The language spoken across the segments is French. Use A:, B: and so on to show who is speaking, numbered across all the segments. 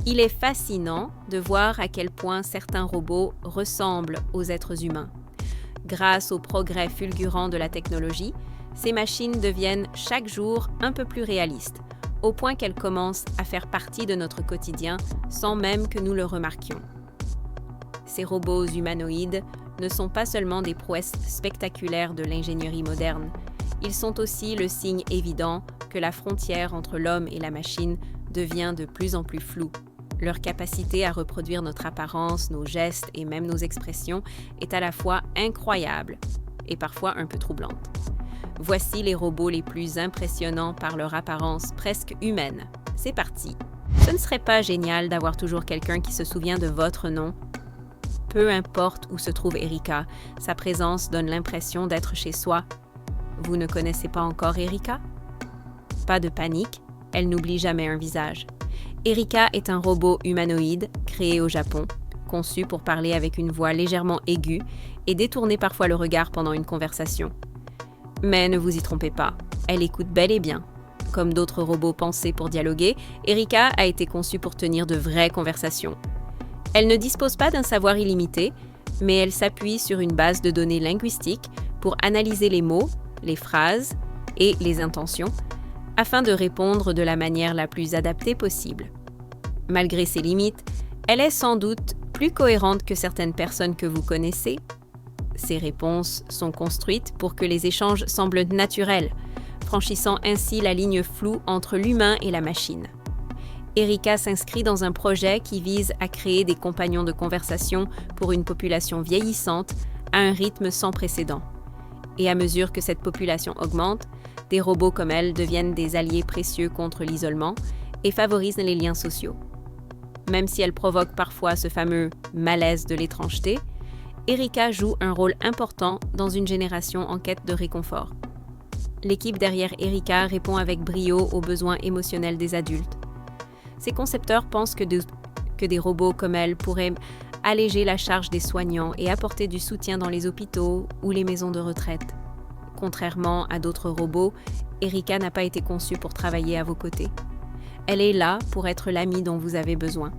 A: Il est fascinant de voir à quel point certains robots ressemblent aux êtres humains. Grâce au progrès fulgurant de la technologie, ces machines deviennent chaque jour un peu plus réalistes, au point qu'elles commencent à faire partie de notre quotidien sans même que nous le remarquions. Ces robots humanoïdes ne sont pas seulement des prouesses spectaculaires de l'ingénierie moderne, ils sont aussi le signe évident que la frontière entre l'homme et la machine devient de plus en plus floue. Leur capacité à reproduire notre apparence, nos gestes et même nos expressions est à la fois incroyable et parfois un peu troublante. Voici les robots les plus impressionnants par leur apparence presque humaine. C'est parti! Ce ne serait pas génial d'avoir toujours quelqu'un qui se souvient de votre nom? Peu importe où se trouve Erika, sa présence donne l'impression d'être chez soi. Vous ne connaissez pas encore Erika? Pas de panique, elle n'oublie jamais un visage. Erika est un robot humanoïde créé au Japon, conçu pour parler avec une voix légèrement aiguë et détourner parfois le regard pendant une conversation. Mais ne vous y trompez pas, elle écoute bel et bien. Comme d'autres robots pensés pour dialoguer, Erika a été conçue pour tenir de vraies conversations. Elle ne dispose pas d'un savoir illimité, mais elle s'appuie sur une base de données linguistiques pour analyser les mots, les phrases et les intentions, afin de répondre de la manière la plus adaptée possible. Malgré ses limites, elle est sans doute plus cohérente que certaines personnes que vous connaissez. Ses réponses sont construites pour que les échanges semblent naturels, franchissant ainsi la ligne floue entre l'humain et la machine. Erika s'inscrit dans un projet qui vise à créer des compagnons de conversation pour une population vieillissante à un rythme sans précédent. Et à mesure que cette population augmente, des robots comme elle deviennent des alliés précieux contre l'isolement et favorisent les liens sociaux. Même si elle provoque parfois ce fameux malaise de l'étrangeté, Erika joue un rôle important dans une génération en quête de réconfort. L'équipe derrière Erika répond avec brio aux besoins émotionnels des adultes. Ses concepteurs pensent que des robots comme elle pourraient alléger la charge des soignants et apporter du soutien dans les hôpitaux ou les maisons de retraite. Contrairement à d'autres robots, Erika n'a pas été conçue pour travailler à vos côtés. Elle est là pour être l'amie dont vous avez besoin.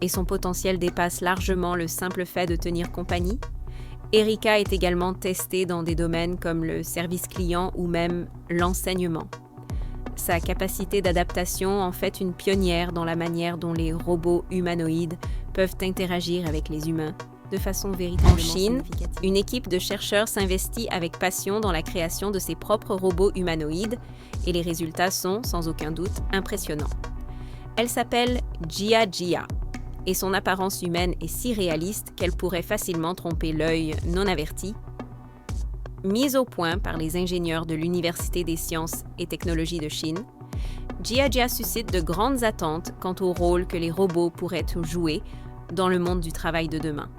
A: Et son potentiel dépasse largement le simple fait de tenir compagnie. Erika est également testée dans des domaines comme le service client ou même l'enseignement. Sa capacité d'adaptation en fait une pionnière dans la manière dont les robots humanoïdes peuvent interagir avec les humains de façon véritablement significative. En Chine, une équipe de chercheurs s'investit avec passion dans la création de ses propres robots humanoïdes et les résultats sont, sans aucun doute, impressionnants. Elle s'appelle Jia et son apparence humaine est si réaliste qu'elle pourrait facilement tromper l'œil non averti. Mise au point par les ingénieurs de l'Université des sciences et technologies de Chine, Jia suscite de grandes attentes quant au rôle que les robots pourraient jouer dans le monde du travail de demain.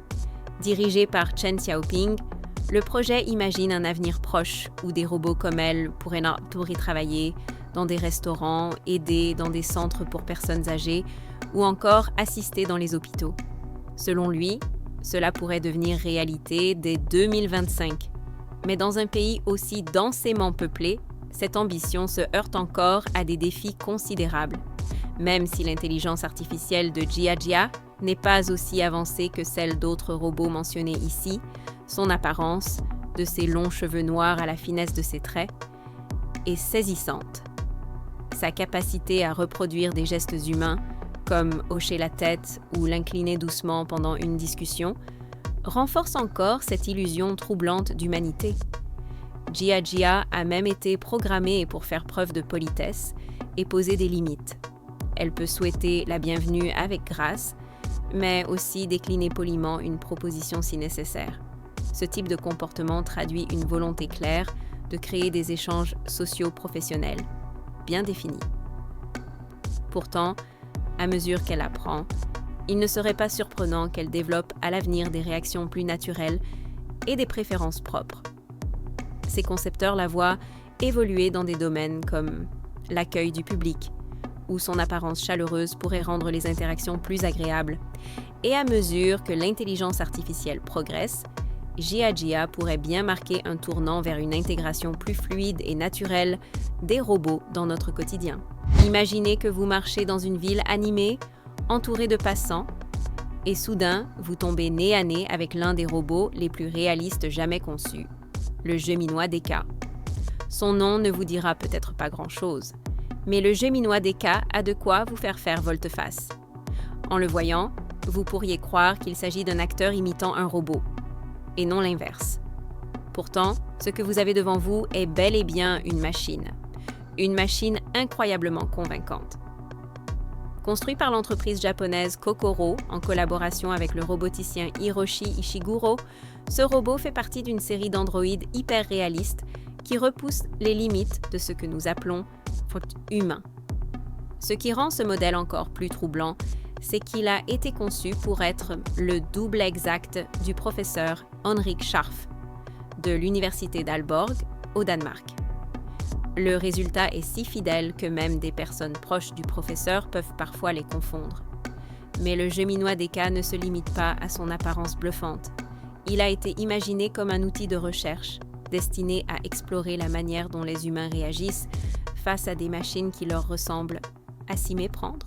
A: Dirigé par Chen Xiaoping, le projet imagine un avenir proche où des robots comme elle pourraient travailler dans des restaurants, aider dans des centres pour personnes âgées ou encore assister dans les hôpitaux. Selon lui, cela pourrait devenir réalité dès 2025. Mais dans un pays aussi densément peuplé, cette ambition se heurte encore à des défis considérables. Même si l'intelligence artificielle de Jia n'est pas aussi avancée que celle d'autres robots mentionnés ici, son apparence, de ses longs cheveux noirs à la finesse de ses traits, est saisissante. Sa capacité à reproduire des gestes humains, comme hocher la tête ou l'incliner doucement pendant une discussion, renforce encore cette illusion troublante d'humanité. Jia a même été programmée pour faire preuve de politesse et poser des limites. Elle peut souhaiter la bienvenue avec grâce, mais aussi décliner poliment une proposition si nécessaire. Ce type de comportement traduit une volonté claire de créer des échanges socio-professionnels, bien définis. Pourtant, à mesure qu'elle apprend, il ne serait pas surprenant qu'elle développe à l'avenir des réactions plus naturelles et des préférences propres. Ses concepteurs la voient évoluer dans des domaines comme l'accueil du public, où son apparence chaleureuse pourrait rendre les interactions plus agréables. Et à mesure que l'intelligence artificielle progresse, Jia pourrait bien marquer un tournant vers une intégration plus fluide et naturelle des robots dans notre quotidien. Imaginez que vous marchez dans une ville animée entouré de passants, et soudain, vous tombez nez à nez avec l'un des robots les plus réalistes jamais conçus, le Geminois DK. Son nom ne vous dira peut-être pas grand-chose, mais le Geminois DK a de quoi vous faire volte-face. En le voyant, vous pourriez croire qu'il s'agit d'un acteur imitant un robot, et non l'inverse. Pourtant, ce que vous avez devant vous est bel et bien une machine incroyablement convaincante. Construit par l'entreprise japonaise Kokoro en collaboration avec le roboticien Hiroshi Ishiguro, ce robot fait partie d'une série d'androïdes hyper réalistes qui repoussent les limites de ce que nous appelons humain. Ce qui rend ce modèle encore plus troublant, c'est qu'il a été conçu pour être le double exact du professeur Henrik Scharf de l'université d'Aalborg au Danemark. Le résultat est si fidèle que même des personnes proches du professeur peuvent parfois les confondre. Mais le Geminois DK ne se limite pas à son apparence bluffante. Il a été imaginé comme un outil de recherche, destiné à explorer la manière dont les humains réagissent face à des machines qui leur ressemblent, à s'y méprendre.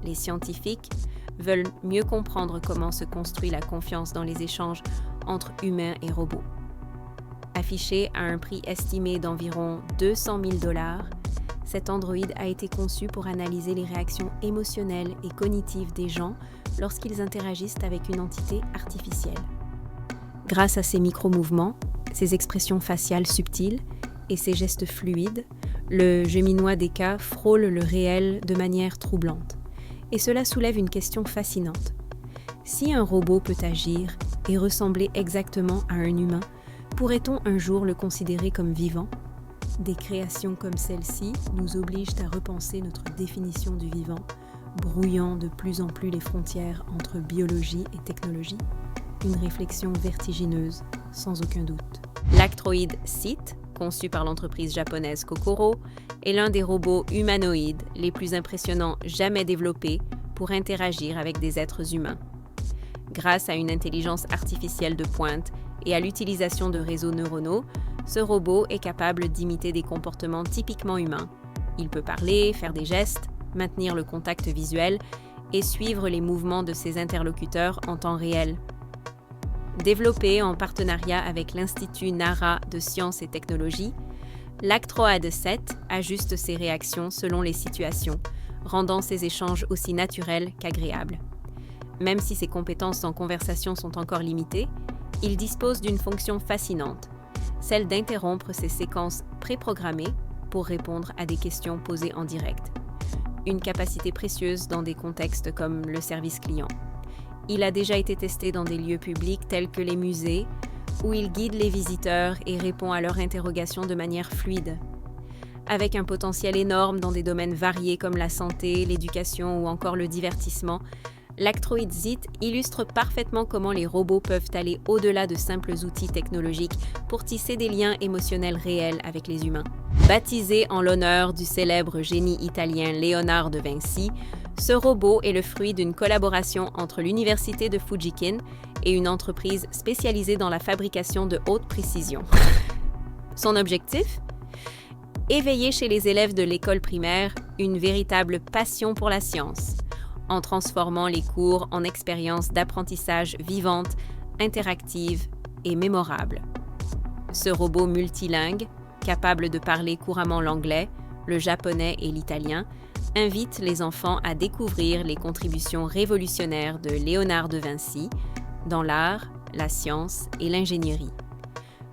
A: Les scientifiques veulent mieux comprendre comment se construit la confiance dans les échanges entre humains et robots. Affiché à un prix estimé d'environ 200 000 $, cet androïde a été conçu pour analyser les réactions émotionnelles et cognitives des gens lorsqu'ils interagissent avec une entité artificielle. Grâce à ses micro-mouvements, ses expressions faciales subtiles et ses gestes fluides, le Geminois DK frôle le réel de manière troublante. Et cela soulève une question fascinante. Si un robot peut agir et ressembler exactement à un humain, pourrait-on un jour le considérer comme vivant? Des créations comme celle-ci nous obligent à repenser notre définition du vivant, brouillant de plus en plus les frontières entre biologie et technologie. Une réflexion vertigineuse, sans aucun doute. L'Actroid Seat, conçu par l'entreprise japonaise Kokoro, est l'un des robots humanoïdes les plus impressionnants jamais développés pour interagir avec des êtres humains. Grâce à une intelligence artificielle de pointe et à l'utilisation de réseaux neuronaux, ce robot est capable d'imiter des comportements typiquement humains. Il peut parler, faire des gestes, maintenir le contact visuel et suivre les mouvements de ses interlocuteurs en temps réel. Développé en partenariat avec l'Institut Nara de sciences et technologies, l'Actroid 7 ajuste ses réactions selon les situations, rendant ses échanges aussi naturels qu'agréables. Même si ses compétences en conversation sont encore limitées, il dispose d'une fonction fascinante, celle d'interrompre ses séquences préprogrammées pour répondre à des questions posées en direct. Une capacité précieuse dans des contextes comme le service client. Il a déjà été testé dans des lieux publics tels que les musées, où il guide les visiteurs et répond à leurs interrogations de manière fluide. Avec un potentiel énorme dans des domaines variés comme la santé, l'éducation ou encore le divertissement, l'Actroid Seat illustre parfaitement comment les robots peuvent aller au-delà de simples outils technologiques pour tisser des liens émotionnels réels avec les humains. Baptisé en l'honneur du célèbre génie italien Léonard de Vinci, ce robot est le fruit d'une collaboration entre l'université de Fujikin et une entreprise spécialisée dans la fabrication de haute précision. Son objectif ? Éveiller chez les élèves de l'école primaire une véritable passion pour la science, en transformant les cours en expériences d'apprentissage vivantes, interactives et mémorables. Ce robot multilingue, capable de parler couramment l'anglais, le japonais et l'italien, invite les enfants à découvrir les contributions révolutionnaires de Léonard de Vinci dans l'art, la science et l'ingénierie.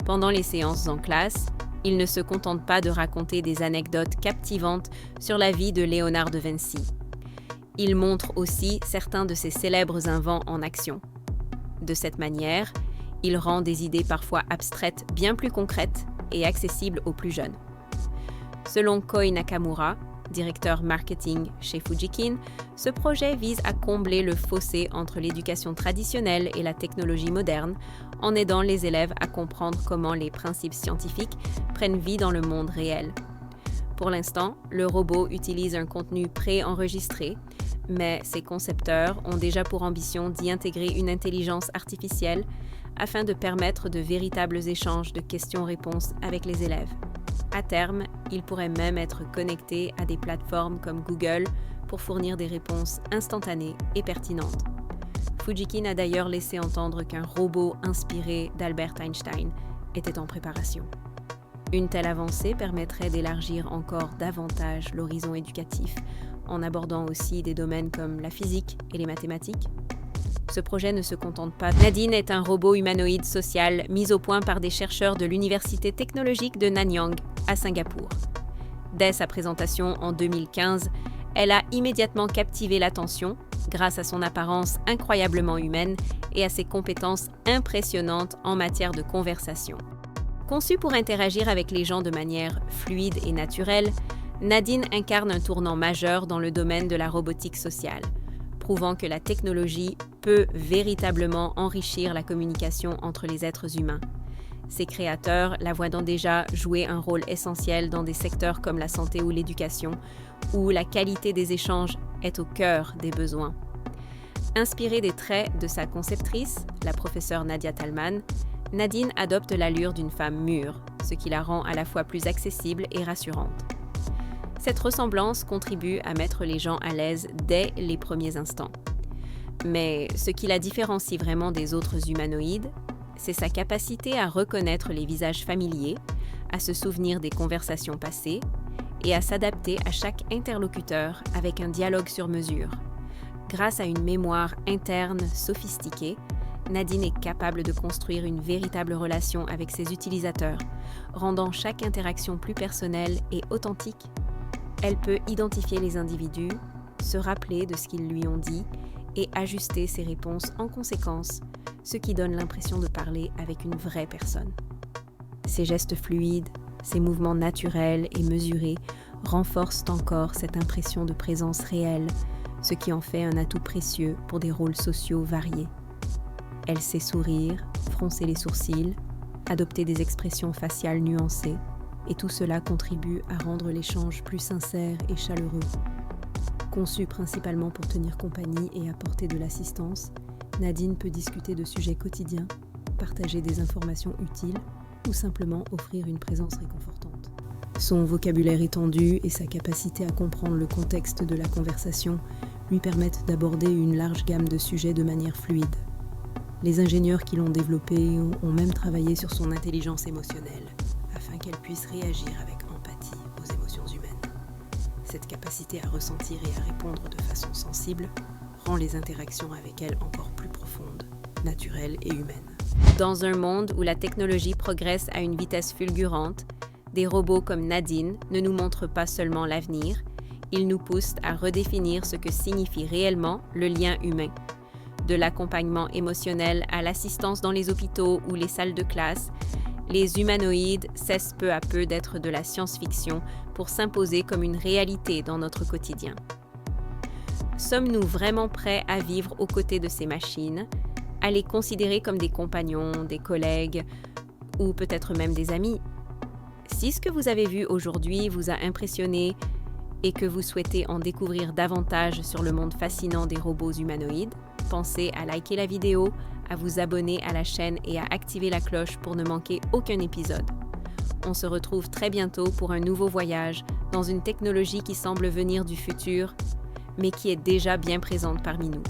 A: Pendant les séances en classe, il ne se contente pas de raconter des anecdotes captivantes sur la vie de Léonard de Vinci. Il montre aussi certains de ses célèbres invents en action. De cette manière, il rend des idées parfois abstraites bien plus concrètes et accessibles aux plus jeunes. Selon Koi Nakamura, directeur marketing chez Fujikin, ce projet vise à combler le fossé entre l'éducation traditionnelle et la technologie moderne en aidant les élèves à comprendre comment les principes scientifiques prennent vie dans le monde réel. Pour l'instant, le robot utilise un contenu pré-enregistré, mais ses concepteurs ont déjà pour ambition d'y intégrer une intelligence artificielle afin de permettre de véritables échanges de questions-réponses avec les élèves. À terme, il pourrait même être connecté à des plateformes comme Google, pour fournir des réponses instantanées et pertinentes. Fujikin a d'ailleurs laissé entendre qu'un robot inspiré d'Albert Einstein était en préparation. Une telle avancée permettrait d'élargir encore davantage l'horizon éducatif, en abordant aussi des domaines comme la physique et les mathématiques. Ce projet ne se contente pas. Nadine est un robot humanoïde social mis au point par des chercheurs de l'Université technologique de Nanyang, à Singapour. Dès sa présentation en 2015, elle a immédiatement captivé l'attention grâce à son apparence incroyablement humaine et à ses compétences impressionnantes en matière de conversation. Conçue pour interagir avec les gens de manière fluide et naturelle, Nadine incarne un tournant majeur dans le domaine de la robotique sociale, prouvant que la technologie peut véritablement enrichir la communication entre les êtres humains. Ses créateurs la voient déjà jouer un rôle essentiel dans des secteurs comme la santé ou l'éducation, où la qualité des échanges est au cœur des besoins. Inspirée des traits de sa conceptrice, la professeure Nadia Talman, Nadine adopte l'allure d'une femme mûre, ce qui la rend à la fois plus accessible et rassurante. Cette ressemblance contribue à mettre les gens à l'aise dès les premiers instants. Mais ce qui la différencie vraiment des autres humanoïdes, c'est sa capacité à reconnaître les visages familiers, à se souvenir des conversations passées et à s'adapter à chaque interlocuteur avec un dialogue sur mesure. Grâce à une mémoire interne sophistiquée, Nadine est capable de construire une véritable relation avec ses utilisateurs, rendant chaque interaction plus personnelle et authentique. Elle peut identifier les individus, se rappeler de ce qu'ils lui ont dit et ajuster ses réponses en conséquence, ce qui donne l'impression de parler avec une vraie personne. Ses gestes fluides, ses mouvements naturels et mesurés renforcent encore cette impression de présence réelle, ce qui en fait un atout précieux pour des rôles sociaux variés. Elle sait sourire, froncer les sourcils, adopter des expressions faciales nuancées, et tout cela contribue à rendre l'échange plus sincère et chaleureux. Conçue principalement pour tenir compagnie et apporter de l'assistance, Nadine peut discuter de sujets quotidiens, partager des informations utiles ou simplement offrir une présence réconfortante. Son vocabulaire étendu et sa capacité à comprendre le contexte de la conversation lui permettent d'aborder une large gamme de sujets de manière fluide. Les ingénieurs qui l'ont développée ont même travaillé sur son intelligence émotionnelle, afin qu'elle puisse réagir avec empathie aux émotions humaines. Cette capacité à ressentir et à répondre de façon sensible rend les interactions avec elle encore plus profondes, naturelles et humaines. Dans un monde où la technologie progresse à une vitesse fulgurante, des robots comme Nadine ne nous montrent pas seulement l'avenir, ils nous poussent à redéfinir ce que signifie réellement le lien humain. De l'accompagnement émotionnel à l'assistance dans les hôpitaux ou les salles de classe, les humanoïdes cessent peu à peu d'être de la science-fiction pour s'imposer comme une réalité dans notre quotidien. Sommes-nous vraiment prêts à vivre aux côtés de ces machines, à les considérer comme des compagnons, des collègues ou peut-être même des amis? Si ce que vous avez vu aujourd'hui vous a impressionné et que vous souhaitez en découvrir davantage sur le monde fascinant des robots humanoïdes, pensez à liker la vidéo, à vous abonner à la chaîne et à activer la cloche pour ne manquer aucun épisode. On se retrouve très bientôt pour un nouveau voyage dans une technologie qui semble venir du futur, mais qui est déjà bien présente parmi nous.